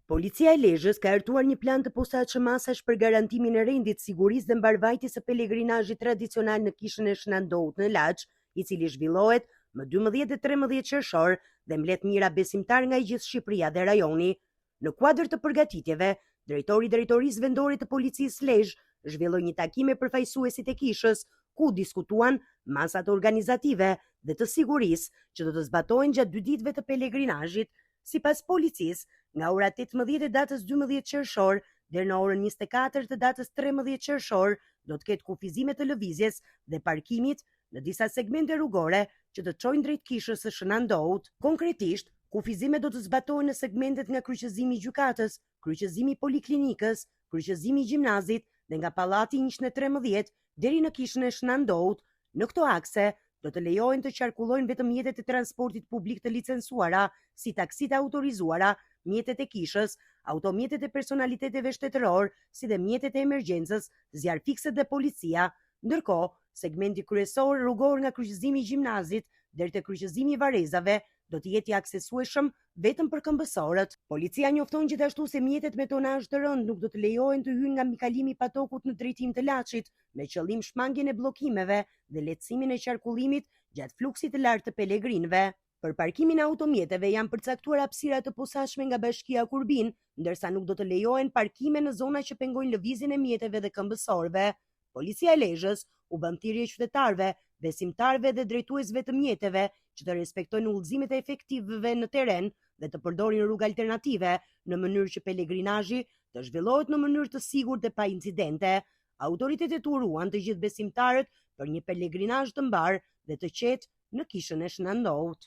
Policia e Lezhës ka hartuar një plan të posaçëm masash për garantimin e rendit, sigurisë dhe mbarvajtjes së pelegrinazhit tradicional në kishën e Shnandout në Laç, i cili zhvillohet më 12 dhe 13 qershor dhe mbledh mijëra besimtar nga gjithë Shqipëria dhe rajoni. Në kuadër të përgatitjeve, drejtori i Drejtorisë Vendore të Policisë Lezhë zhvilloi një takim me përfaqësuesit e kishës, ku diskutuan masat organizative dhe të sigurisë që do të zbatohen gjatë 2 ditëve të pelegrinazhit. Sipas policisë, nga ora 18 e datës 12 qershor deri në orën 24 të datës 13 qershor do të ketë kufizime të lëvizjes dhe parkimit në disa segmente rrugore që të çojnë drejt kishës së Shnandout. Konkretisht, kufizimet do të zbatohen në segmentet nga kryqëzimi i gjykatës, kryqëzimi i poliklinikës, kryqëzimi i gjimnazit dhe nga pallati 113 deri në kishën e Shnandout. Në këto akse do të lejohen të qarkullojnë vetëm mjetet e transportit publik të licencuara, si taksit e autorizuara, mjetet e kishës, automjetet e personaliteteve shtetëror, si dhe mjetet e emergjencës, zjarfikset dhe policia. Ndërkohë, segmenti kryesor rrugor nga kryqëzimi i gjimnazit deri te kryqëzimi i varrezave do të jetë i aksesueshëm vetëm për këmbësorët. Policia njofton gjithashtu se mjetet me tonazh të rënd nuk do të lejohen të hyjnë nga mikalimi i Patokut në drejtim të Laçit, me qëllim shmangjen e bllokimeve dhe lehtësimin e qarkullimit gjatë fluksit të lartë të pelegrinëve. Për parkimin e automjeteve janë përcaktuar hapësira të posaçme nga Bashkia Kurbin, ndërsa nuk do të lejohen parkime në zona që pengojnë lëvizjen e mjeteve dhe këmbësorëve. Policia e Lezhës u bën thirrje qytetarëve, besimtarëve dhe drejtuesve të mjeteve që të respektojnë udhëzimet e efektivëve në terren dhe të përdorin rrugë alternative në mënyrë që pelegrinazhi të zhvillohet në mënyrë të sigurt dhe pa incidente. Autoritetet uruan të gjithë besimtarët për një pelegrinazh të mbar dhe të qetë në kishën e Shnandout.